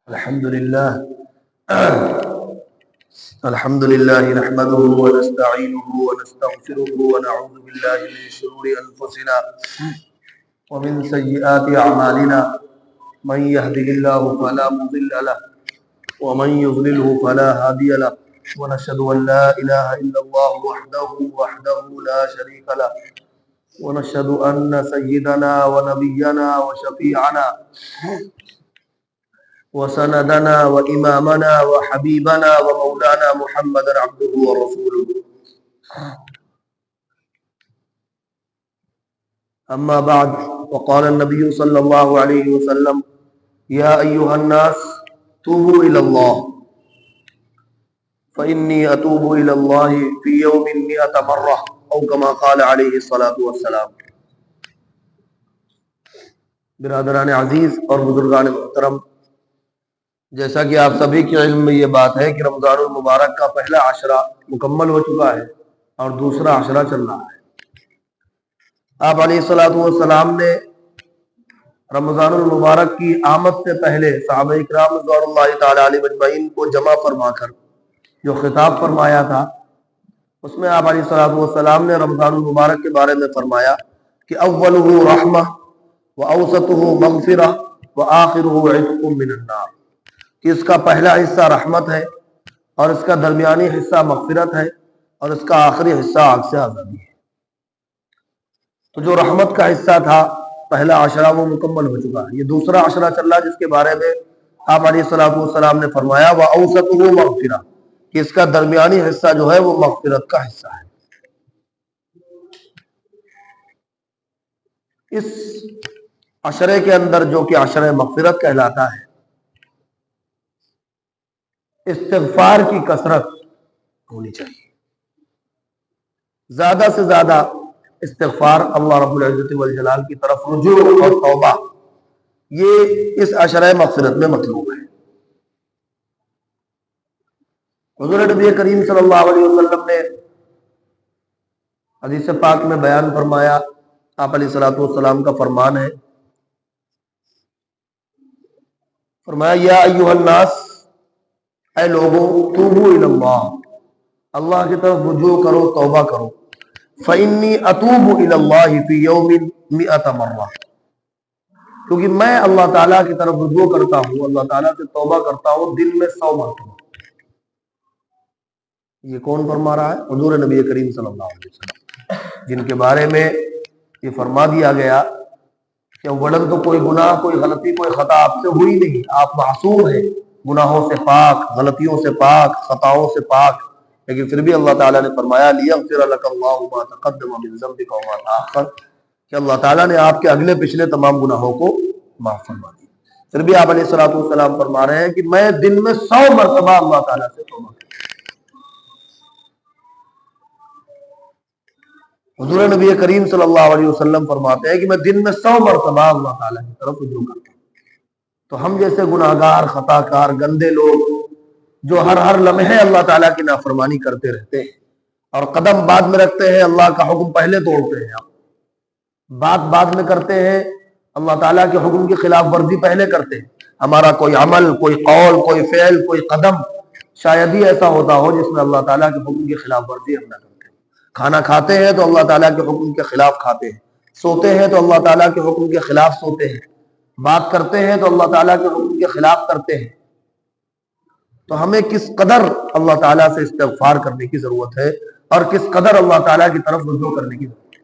الحمد لله الحمد لله نحمده ونستعينه ونستغفره ونعوذ بالله من شرور أنفسنا ومن سيئات أعمالنا من يهده الله فلا مضل له ومن يضلله فلا هادي له ونشهد أن لا إله إلا الله وحده لا شريك له ونشهد أن سيدنا ونبينا وشفيعنا وسندنا وإمامنا وحبيبنا ومولانا محمد عبده ورسوله أما بعد وقال النبي صلى الله عليه وسلم يا أيها الناس توبوا إلى الله فإني أتوب إلى الله في يوم 100 مرة أو كما قال عليه الصلاة والسلام۔ برادران عزیز اور بزرگان محترم، جیسا کہ آپ سبھی کے علم میں یہ بات ہے کہ رمضان المبارک کا پہلا عشرہ مکمل ہو چکا ہے اور دوسرا عشرہ چل رہا ہے۔ آپ علیہ الصلوۃ والسلام نے رمضان المبارک کی آمد سے پہلے صحابہ اکرام رضوان اللہ تعالی علیہم اجمعین کو جمع فرما کر جو خطاب فرمایا تھا، اس میں آپ علیہ الصلوۃ والسلام نے رمضان المبارک کے بارے میں فرمایا کہ اولہ رحمہ واوسطہ مغفرہ وآخرہ عتق من النار، کہ اس کا پہلا حصہ رحمت ہے اور اس کا درمیانی حصہ مغفرت ہے اور اس کا آخری حصہ آگ سے آزادی ہے۔ تو جو رحمت کا حصہ تھا پہلا عشرہ وہ مکمل ہو چکا ہے، یہ دوسرا عشرہ چل رہا ہے جس کے بارے میں آپ علیہ الصلوۃ والسلام نے فرمایا وَأَوْسَطُهُ مَغْفِرَةٌ، کہ اس کا درمیانی حصہ جو ہے وہ مغفرت کا حصہ ہے۔ اس عشرے کے اندر جو کہ عشرہ مغفرت کہلاتا ہے، استغفار کی کثرت ہونی چاہیے، زیادہ سے زیادہ استغفار، اللہ رب العزت والجلال کی طرف رجوع اور توبہ، یہ اس عشرہ مغفرت میں مطلوب ہے۔ حضور نبی کریم صلی اللہ علیہ وسلم نے حدیث پاک میں بیان فرمایا، آپ علیہ الصلوۃ والسلام کا فرمان ہے، فرمایا یا ایھا الناس، اے لوگوں، توبوا الی اللہ، اللہ کی طرف رجوع کرو، توبہ کرو، فإنی اتوب الی اللہ فی یوم 100 مرہ، کیونکہ میں اللہ تعالیٰ کی طرف رجوع کرتا ہوں، اللہ تعالیٰ سے توبہ کرتا ہوں دن میں 100 مرتبہ۔ یہ کون فرما رہا ہے؟ حضور نبی کریم صلی اللہ علیہ وسلم، جن کے بارے میں یہ فرما دیا گیا کہ اولاً تو کوئی گناہ، کوئی غلطی، کوئی خطا آپ سے ہوئی نہیں، آپ معصوم ہیں، گناہوں سے پاک، غلطیوں سے پاک، خطاؤں سے پاک، لیکن پھر بھی اللہ تعالیٰ نے فرمایا لیغفر لک اللہ ما تقدم من ذنبک وما تأخر، کہ اللہ تعالیٰ نے آپ کے اگلے پچھلے تمام گناہوں کو معاف فرما دیا۔ پھر بھی آپ علیہ الصلوۃ والسلام فرما رہے ہیں کہ میں دن میں 100 مرتبہ اللہ تعالیٰ سے توبہ کرتا ہوں۔ حضور نبی کریم صلی اللہ علیہ وسلم فرماتے ہیں کہ میں دن میں 100 مرتبہ اللہ تعالیٰ کی طرف رجوع کرتا ہوں۔ تو ہم جیسے گناہگار، خطا کار، گندے لوگ جو ہر لمحے اللہ تعالیٰ کی نافرمانی کرتے رہتے ہیں اور قدم بعد میں رکھتے ہیں، اللہ کا حکم پہلے توڑتے ہیں، بات بعد میں کرتے ہیں، اللہ تعالیٰ کے حکم کی خلاف ورزی پہلے کرتے ہیں، ہمارا کوئی عمل، کوئی قول، کوئی فعل، کوئی قدم شاید ہی ایسا ہوتا ہو جس میں اللہ تعالیٰ کے حکم کی خلاف ورزی ہم نہ کرتے۔ کھانا کھاتے ہیں تو اللہ تعالیٰ کے حکم کے خلاف کھاتے ہیں، سوتے ہیں تو اللہ تعالیٰ کے حکم کے خلاف سوتے ہیں، بات کرتے ہیں تو اللہ تعالیٰ کے حکم کے خلاف کرتے ہیں۔ تو ہمیں کس قدر اللہ تعالیٰ سے استغفار کرنے کی ضرورت ہے اور کس قدر اللہ تعالیٰ کی طرف رجوع کرنے کی ضرورت ہے۔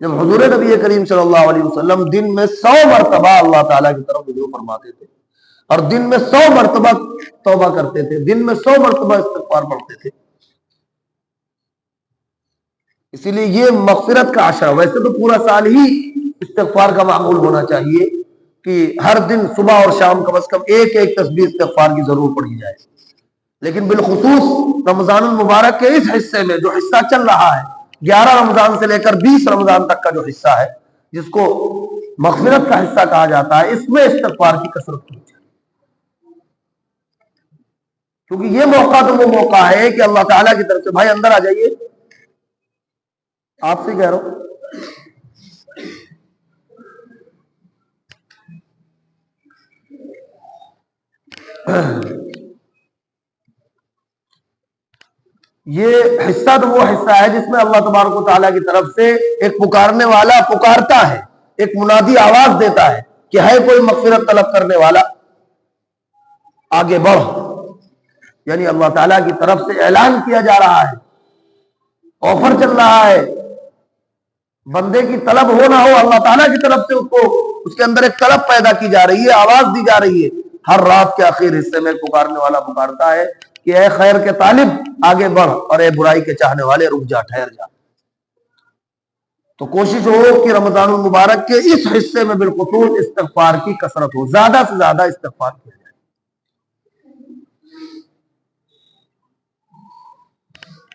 جب حضور نبی کریم صلی اللہ علیہ وسلم دن میں 100 مرتبہ اللہ تعالیٰ کی طرف رجوع فرماتے تھے اور دن میں 100 مرتبہ توبہ کرتے تھے، دن میں 100 مرتبہ استغفار پڑھتے تھے، اسی لیے یہ مغفرت کا عشرہ، ویسے تو پورا سال ہی استغفار کا معمول ہونا چاہیے کہ ہر دن صبح اور شام کم از کم ایک تسبیح استغفار کی ضرور پڑھی جائے، لیکن بالخصوص رمضان المبارک کے اس حصے میں جو حصہ چل رہا ہے، 11 رمضان سے لے کر 20 رمضان تک کا جو حصہ ہے جس کو مغفرت کا حصہ کہا جاتا ہے، اس میں استغفار کی کثرت ہونی چاہیے، کیونکہ یہ موقع تو وہ موقع ہے کہ اللہ تعالیٰ کی طرف سے، بھائی اندر آ جائیے، آپ سے کہہ رہا ہوں، یہ حصہ تو وہ حصہ ہے جس میں اللہ تبارک و تعالیٰ کی طرف سے ایک پکارنے والا پکارتا ہے، ایک منادی آواز دیتا ہے کہ ہے کوئی مغفرت طلب کرنے والا، آگے بڑھ. یعنی اللہ تعالیٰ کی طرف سے اعلان کیا جا رہا ہے، آفر چل رہا ہے. بندے کی طلب ہو نہ ہو، اللہ تعالیٰ کی طرف سے اس کے اندر ایک طلب پیدا کی جا رہی ہے، آواز دی جا رہی ہے. ہر رات کے آخر حصے میں پکارنے والا پکارتا ہے کہ اے خیر کے طالب آگے بڑھ، اور اے برائی کے چاہنے والے رک جا، ٹھہر جا. تو کوشش ہو کہ رمضان المبارک کے اس حصے میں بالخصوص استغفار کی کثرت ہو، زیادہ سے زیادہ استغفار کیا جائے.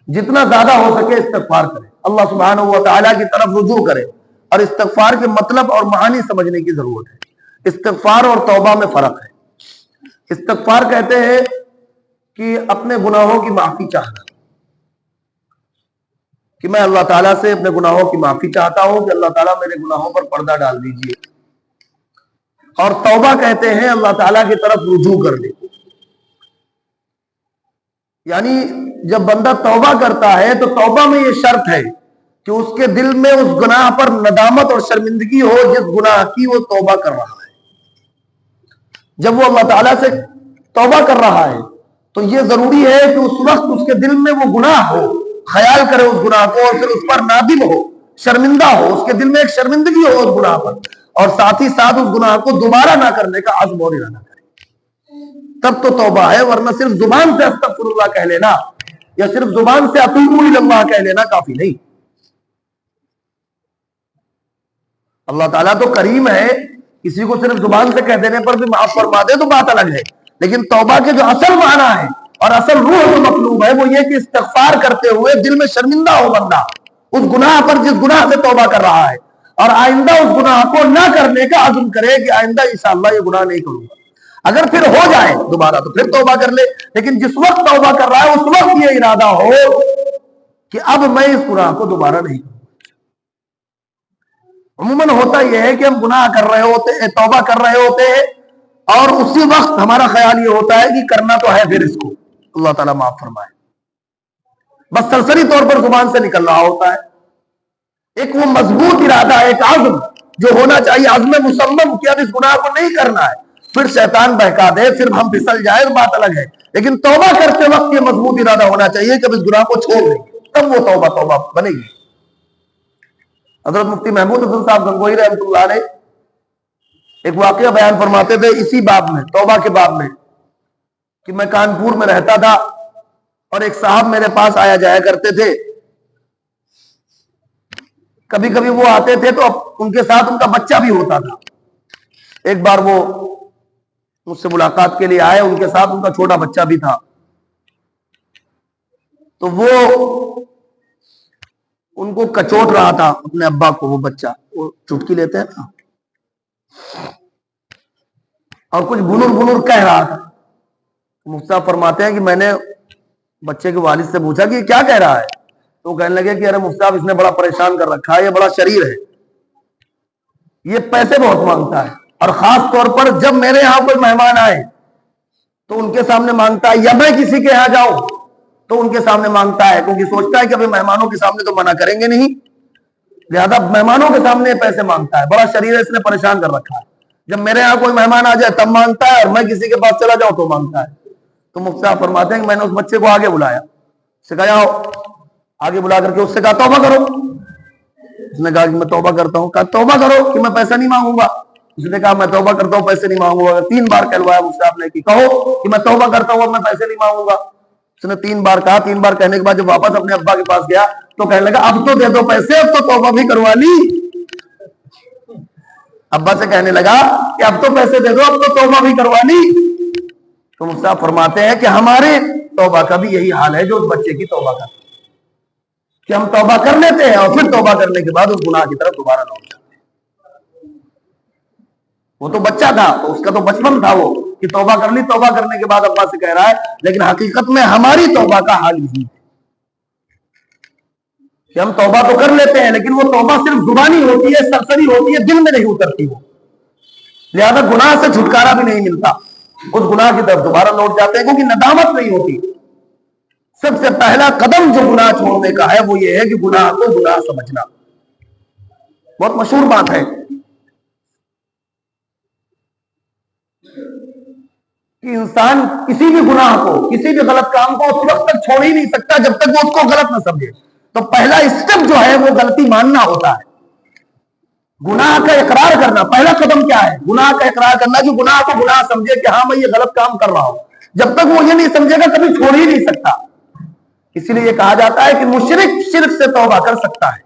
جتنا زیادہ ہو سکے استغفار کرے، اللہ سبحانہ و تعالیٰ کی طرف رجوع کرے. اور استغفار کے مطلب اور معانی سمجھنے کی ضرورت ہے. استغفار اور توبہ میں فرق ہے. استغفار کہتے ہیں کہ اپنے گناہوں کی معافی چاہنا، کہ میں اللہ تعالیٰ سے اپنے گناہوں کی معافی چاہتا ہوں کہ اللہ تعالیٰ میرے گناہوں پر پردہ ڈال دیجیے. اور توبہ کہتے ہیں اللہ تعالیٰ کی طرف رجوع کرنے. یعنی جب بندہ توبہ کرتا ہے تو توبہ میں یہ شرط ہے کہ اس کے دل میں اس گناہ پر ندامت اور شرمندگی ہو جس گناہ کی وہ توبہ کر رہا ہے. جب وہ اللہ تعالیٰ سے توبہ کر رہا ہے تو یہ ضروری ہے کہ اس وقت اس کے دل میں وہ گناہ ہو، خیال کرے اس گناہ کو اور پھر اس پر نادم ہو، شرمندہ ہو، اس کے دل میں ایک شرمندگی ہو اس گناہ پر، اور ساتھ ہی ساتھ اس گناہ کو دوبارہ نہ کرنے کا عزم اور ارادہ کرے. تب تو توبہ ہے. ورنہ صرف زبان سے استغفر اللہ کہہ لینا یا صرف زبان سے اتوب الی اللہ کہہ لینا کافی نہیں. اللہ تعالیٰ تو کریم ہے، کسی کو صرف زبان سے کہہ دینے پر بھی معاف فرما دے تو بات الگ ہے. لیکن توبہ کے جو اصل معنی ہے اور اصل روح جو مطلوب ہے وہ یہ کہ استغفار کرتے ہوئے دل میں شرمندہ ہو بندہ اس گناہ پر جس گناہ سے توبہ کر رہا ہے، اور آئندہ اس گناہ کو نہ کرنے کا عزم کرے کہ آئندہ انشاءاللہ یہ گناہ نہیں کروں گا. اگر پھر ہو جائے دوبارہ تو پھر توبہ کر لے، لیکن جس وقت توبہ کر رہا ہے اس وقت یہ ارادہ ہو کہ اب میں اس گناہ کو دوبارہ نہیں کروں. عموماً ہوتا یہ ہے کہ ہم گناہ کر رہے ہوتے ہیں، توبہ کر رہے ہوتے ہیں، اور اسی وقت ہمارا خیال یہ ہوتا ہے کہ کرنا تو ہے پھر اس کو، اللہ تعالیٰ معاف فرمائے، بس سرسری طور پر زبان سے نکل رہا ہوتا ہے. ایک وہ مضبوط ارادہ، ایک عزم جو ہونا چاہیے، عزم مصمم کہ اب اس گناہ کو نہیں کرنا ہے. پھر شیطان بہکا دے، پھر ہم پھسل جائے تو بات الگ ہے، لیکن توبہ کرتے وقت یہ مضبوط ارادہ ہونا چاہیے کہ اب اس گناہ کو چھوڑ دیں گے، تب وہ توبہ بنے گی. حضرت مفتی محمود حسن صاحب گنگوہی رحمۃ اللہ علیہ ایک واقعہ بیان فرماتے تھے اسی باب میں، توبہ کے باب میں، کہ میں کانپور میں رہتا تھا اور ایک صاحب میرے پاس آیا جایا کرتے تھے. کبھی کبھی وہ آتے تھے تو ان کے ساتھ ان کا بچہ بھی ہوتا تھا. ایک بار وہ مجھ سے ملاقات کے لیے آئے، ان کے ساتھ ان کا چھوٹا بچہ بھی تھا. تو وہ ان کو کچوٹ رہا تھا اپنے ابا کو، وہ بچہ، وہ چٹکی لیتے ہیں نا، اور کچھ بنر کہہ رہا تھا. مفتی صاحب فرماتے ہیں کہ میں نے بچے کے والد سے پوچھا کہ یہ کیا کہہ رہا ہے؟ تو وہ کہنے لگے کہ ارے مفتی صاحب اس نے بڑا پریشان کر رکھا ہے، یہ بڑا شریر ہے، یہ پیسے بہت مانگتا ہے، اور خاص طور پر جب میرے یہاں کوئی مہمان آئے تو ان کے سامنے مانگتا ہے، یا میں کسی کے یہاں جاؤں تو ان کے سامنے مانگتا ہے، کیونکہ سوچتا ہے کہ ابھی مہمانوں کے سامنے تو منع کریں گے نہیں، لہذا مہمانوں کے سامنے پیسے مانگتا ہے. بڑا شریر ہے، اس نے پریشان کر رکھا ہے. جب میرے یہاں کوئی مہمان آ جائے تب مانگتا ہے، اور میں کسی کے پاس چلا جاؤں تو مانگتا ہے. تو مفتی صاحب فرماتے ہیں کہ میں نے اس بچے کو آگے بلایا، اس سے کہا آؤ، آگے بلا کر کے اس سے کہا توبہ کرو. اس نے کہا کہ میں توبہ کرتا ہوں. کہا توبہ کرو کہ میں پیسہ نہیں مانگوں گا. اس نے کہا میں توبہ کرتا ہوں، پیسے نہیں مانگوں گا. 3 بار کہلوایا مفتی صاحب نے کہ کہو کہ میں توبہ کرتا ہوں، اب میں پیسے نہیں مانگوں گا. اس نے 3 بار کہا. 3 بار کہنے کے بعد جب واپس اپنے ابا کے پاس گیا تو کہنے لگا اب تو دے دو پیسے، اب تو توبہ بھی کروا لی. ابا سے کہنے لگا کہ اب تو پیسے دے دو، اب تو توبہ بھی کروا لی. تو مفتی صاحب فرماتے ہیں کہ ہمارے توبہ کا بھی یہی حال ہے جو اس بچے کی توبہ کا، کہ ہم توبہ کر لیتے ہیں اور پھر توبہ کرنے کے بعد اس گناہ کی طرف دوبارہ لوٹ جاتے ہیں. وہ تو بچہ تھا، تو اس کا تو بچپن تھا وہ کہ توبہ کر لی، توبہ کرنے کے بعد ابا سے کہہ رہا ہے. لیکن حقیقت میں ہماری توبہ کا حال یہی ہے کہ ہم توبہ تو کر لیتے ہیں لیکن وہ توبہ صرف زبانی ہوتی ہے، سرسری ہوتی ہے، دل میں نہیں اترتی وہ، لہذا گناہ سے چھٹکارا بھی نہیں ملتا. اس گناہ کی طرف دوبارہ لوٹ جاتے ہیں، کیونکہ ندامت نہیں ہوتی۔ سب سے پہلا قدم جو گناہ چھوڑنے کا ہے وہ یہ ہے کہ گناہ کو گناہ سمجھنا۔ بہت مشہور بات ہے کہ انسان کسی بھی گناہ کو، کسی بھی غلط کام کو اس وقت تک چھوڑ ہی نہیں سکتا جب تک وہ اس کو غلط نہ سمجھے۔ تو پہلا اسٹیپ جو ہے وہ غلطی ماننا ہوتا ہے، گناہ کا اقرار کرنا۔ پہلا قدم کیا ہے؟ گناہ کا اقرار کرنا، جو گناہ کو گناہ سمجھے کہ ہاں میں یہ غلط کام کر رہا ہوں۔ جب تک وہ یہ نہیں سمجھے گا کبھی چھوڑ ہی نہیں سکتا۔ اسی لیے یہ کہا جاتا ہے کہ مشرک شرک سے توبہ کر سکتا ہے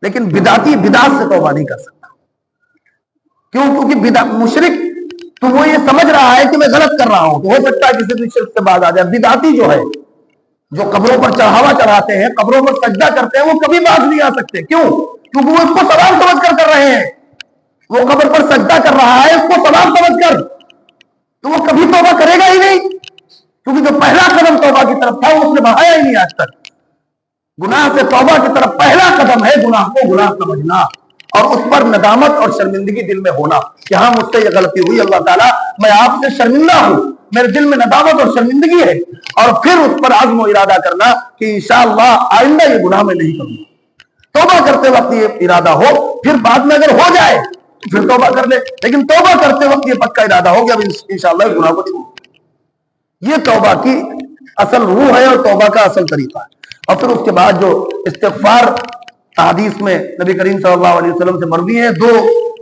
لیکن بدعتی بدعت سے توبہ نہیں کر سکتا۔ کیوں؟ کیونکہ مشرک تو وہ یہ سمجھ رہا ہے کہ میں غلط کر رہا ہوں، تو ہو سکتا ہے کسی بھی شرک سے باز آ جائے۔ بدعتی جو ہے، جو قبروں پر چڑھاوا چڑھاتے ہیں، قبروں پر سجدہ کرتے ہیں، وہ کبھی باز نہیں آ سکتے۔ کیوں؟ کیونکہ وہ اس کو ثواب سمجھ کر رہے ہیں۔ وہ قبر پر سجدہ کر رہا ہے اس کو ثواب سمجھ کر، تو وہ کبھی توبہ کرے گا ہی نہیں، کیونکہ جو پہلا قدم توبہ کی طرف تھا وہ اس نے بڑھایا ہی نہیں آج تک۔ گناہ سے توبہ کی طرف پہلا قدم ہے گناہ کو گناہ سمجھنا، اور اس پر ندامت اور شرمندگی دل میں ہونا کہ ہاں مجھ سے یہ غلطی ہوئی، اللہ تعالیٰ میں آپ سے شرمندہ ہوں، میرے دل میں ندامت اور شرمندگی ہے، اور پھر اس پر عزم و ارادہ کرنا کہ انشاءاللہ آئندہ یہ گناہ میں نہیں کروں گا۔ توبہ کرتے وقت یہ ارادہ ہو، پھر بعد میں اگر ہو جائے تو پھر توبہ کر لے، لیکن توبہ کرتے وقت یہ پکا ارادہ ہو کہ اب انشاءاللہ اس گناہ کو نہیں کروں گا۔ یہ توبہ کی اصل روح ہے اور توبہ کا اصل طریقہ ہے۔ اور پھر اس کے بعد جو استغفار حدیث میں نبی کریم صلی اللہ علیہ وسلم سے مروی ہے، دو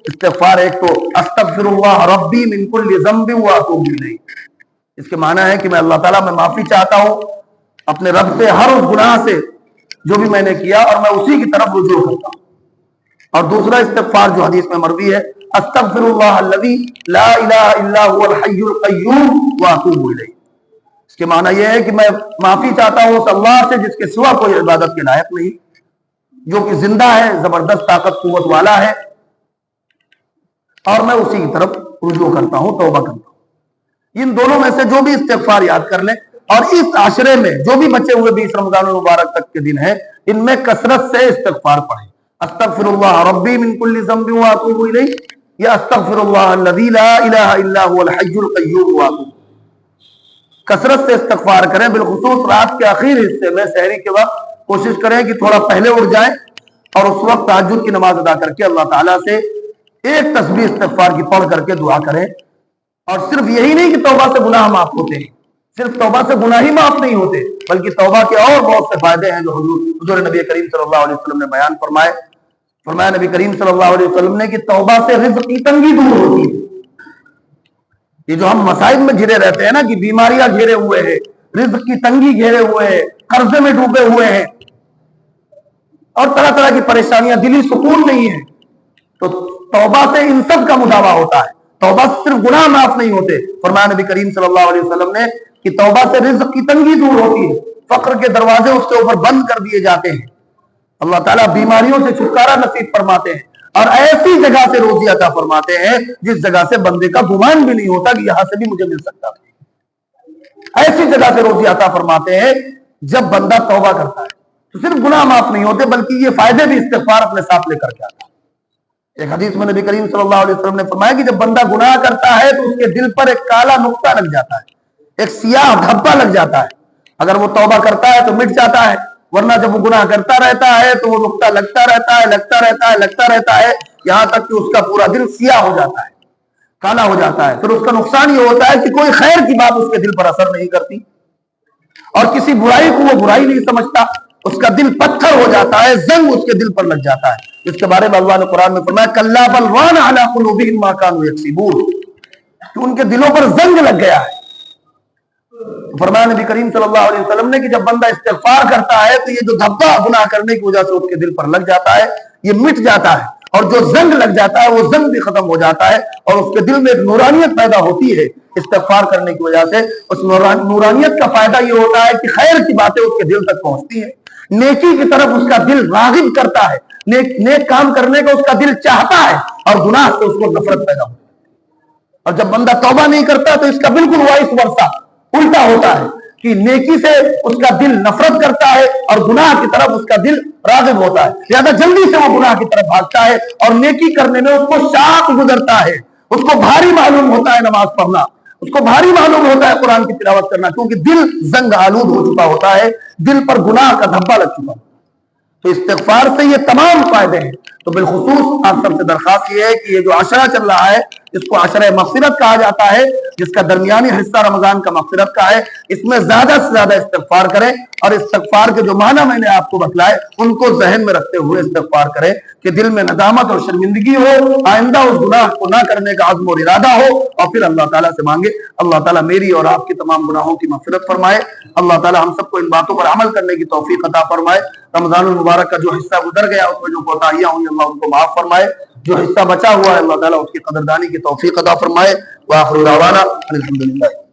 استغفار، ایک تو استغفر اللہ ربی من کل ذنب واتوب الیہ، اس کے معنی ہے کہ میں اللہ تعالیٰ میں معافی چاہتا ہوں اپنے رب سے ہر اس گناہ سے جو بھی میں نے کیا، اور میں اسی کی طرف رجوع کرتا ہوں۔ اور دوسرا استغفار جو حدیث میں مروی ہے، استغفر اللہ الذی لا الہ الا هو الحی القیوم واتوب الیہ، اس کے معنی یہ ہے کہ میں معافی چاہتا ہوں اس اللہ سے جس کے سوا کوئی عبادت کے لائق نہیں، جو کہ زندہ ہے، زبردست طاقت قوت والا ہے، اور میں اسی کی طرف رجوع کرتا ہوں، توبہ کرتا ہوں۔ ان دونوں میں سے جو بھی استغفار یاد کر لیں، اور اس عاشرے میں جو بھی بچے ہوئے 20 رمضان المبارک تک کے دن ہیں، ان میں کثرت سے استغفار پڑھیں۔ استغفر اللہ ربی من کل ذنب واتوب الیہ، یا استغفر اللہ الذی لا الہ الا هو الحی القیوم واتوب، کثرت سے استغفار کریں۔ بالخصوص رات کے آخر حصے میں سحری کے وقت کوشش کریں کہ تھوڑا پہلے اٹھ جائیں اور اس وقت تہجد کی نماز ادا کر کے اللہ تعالیٰ سے ایک تسبیح استغفار کی پڑھ کر کے دعا کریں۔ اور صرف یہی نہیں کہ توبہ سے گناہ معاف ہوتے ہیں، صرف توبہ سے گناہ ہی معاف نہیں ہوتے، بلکہ توبہ کے اور بہت سے فائدے ہیں جو حضور نبی کریم صلی اللہ علیہ وسلم نے بیان فرمایا نبی کریم صلی اللہ علیہ وسلم نے کہ توبہ سے رزق کی تنگی دور ہوتی ہے۔ یہ جو ہم مسائل میں گھرے رہتے ہیں نا، کہ بیماریاں گھیرے ہوئے ہیں، رزق کی تنگی گھیرے ہوئے ہیں، قرضے میں ڈوبے ہوئے ہیں، اور طرح طرح کی پریشانیاں، دلی سکون نہیں ہے، تو توبہ سے ان سب کا مداوع ہوتا ہے۔ توبہ سے صرف گناہ معاف نہیں ہوتے، فرمایا نبی کریم صلی اللہ علیہ وسلم نے کہ توبہ سے رزق کی تنگی دور ہوتی ہے، فقر کے دروازے اس کے اوپر بند کر دیے جاتے ہیں، اللہ تعالیٰ بیماریوں سے چھٹکارا نصیب فرماتے ہیں، اور ایسی جگہ سے روزی عطا فرماتے ہیں جس جگہ سے بندے کا گمان بھی نہیں ہوتا کہ یہاں سے بھی مجھے مل سکتا ہے۔ ایسی جگہ سے روزی عطا فرماتے ہیں جب بندہ توبہ کرتا ہے، تو صرف گناہ معاف نہیں ہوتے بلکہ یہ فائدے بھی استغفار اپنے ساتھ لے کر کے آتا ہے۔ ایک حدیث میں نبی کریم صلی اللہ علیہ وسلم نے فرمایا کہ جب بندہ گناہ کرتا ہے تو اس کے دل پر ایک کالا نقطہ لگ جاتا ہے، ایک سیاہ دھبا لگ جاتا ہے۔ اگر وہ توبہ کرتا ہے تو مٹ جاتا ہے، ورنہ جب وہ گناہ کرتا رہتا ہے تو وہ نقطہ لگتا رہتا ہے یہاں تک کہ اس کا پورا دل سیاہ ہو جاتا ہے، کالا ہو جاتا ہے۔ پھر اس کا نقصان یہ ہوتا ہے کہ کوئی خیر کی بات اس کے دل پر اثر نہیں کرتی، اور کسی برائی کو وہ برائی نہیں سمجھتا، اس کا دل پتھر ہو جاتا ہے، زنگ اس کے دل پر لگ جاتا ہے۔ اس کے بارے میں اللہ نے قرآن میں فرمایا کلا بل ران علی قلوبہم ما کانوا یکسبون، کہ ان کے دلوں پر زنگ لگ گیا ہے۔ فرمایا نبی کریم صلی اللہ علیہ وسلم نے کہ جب بندہ استغفار کرتا ہے تو یہ جو دھبا گناہ کرنے کی وجہ سے اس کے دل پر لگ جاتا ہے یہ مٹ جاتا ہے، اور جو زنگ لگ جاتا ہے وہ زنگ بھی ختم ہو جاتا ہے، اور اس کے دل میں ایک نورانیت پیدا ہوتی ہے استغفار کرنے کی وجہ سے۔ اس نورانیت کا فائدہ یہ ہوتا ہے کہ خیر کی باتیں اس کے دل تک پہنچتی ہیں، نیکی کی طرف اس کا دل راغب کرتا ہے، نیک کام کرنے کا اس کا دل چاہتا ہے، اور گناہ سے اس کو نفرت پیدا ہوتی ہے۔ اور جب بندہ توبہ نہیں کرتا تو اس کا بالکل وائس ورثہ الٹا ہوتا ہے کہ نیکی سے اس کا دل نفرت کرتا ہے اور گناہ کی طرف اس کا دل راغب ہوتا ہے، زیادہ جلدی سے وہ گناہ کی طرف بھاگتا ہے، اور نیکی کرنے میں اس کو شاق گزرتا ہے، اس کو بھاری معلوم ہوتا ہے نماز پڑھنا، اس کو بھاری معلوم ہوتا ہے قرآن کی تلاوت کرنا، کیونکہ دل زنگ آلود ہو چکا ہوتا ہے، دل پر گناہ کا دھبا لگ چکا ہوتا ہے۔ تو استغفار سے یہ تمام فائدے ہیں۔ تو بالخصوص آپ سب سے درخواست یہ ہے کہ یہ جو عشرہ چل رہا ہے اس کو عشرہ مغفرت کہا جاتا ہے، جس کا درمیانی حصہ رمضان کا مغفرت کا ہے، اس میں زیادہ سے زیادہ استغفار کریں، اور استغفار کے جو معنی میں نے آپ کو بتلائے ان کو ذہن میں رکھتے ہوئے استغفار کریں کہ دل میں ندامت اور شرمندگی ہو، آئندہ اس گناہ کو نہ کرنے کا عزم اور ارادہ ہو، اور پھر اللہ تعالیٰ سے مانگے۔ اللہ تعالیٰ میری اور آپ کی تمام گناہوں کی مغفرت فرمائے۔ اللہ تعالیٰ ہم سب کو ان باتوں پر عمل کرنے کی توفیق عطا فرمائے۔ رمضان المبارک کا جو حصہ گزر گیا اس میں جو کوتاہیاں ہوئی اللہ ان کو معاف فرمائے، جو حصہ بچا ہوا ہے اللہ تعالیٰ اس کی قدردانی کی توفیق عطا فرمائے۔ وآخر دعوانا الحمدللہ۔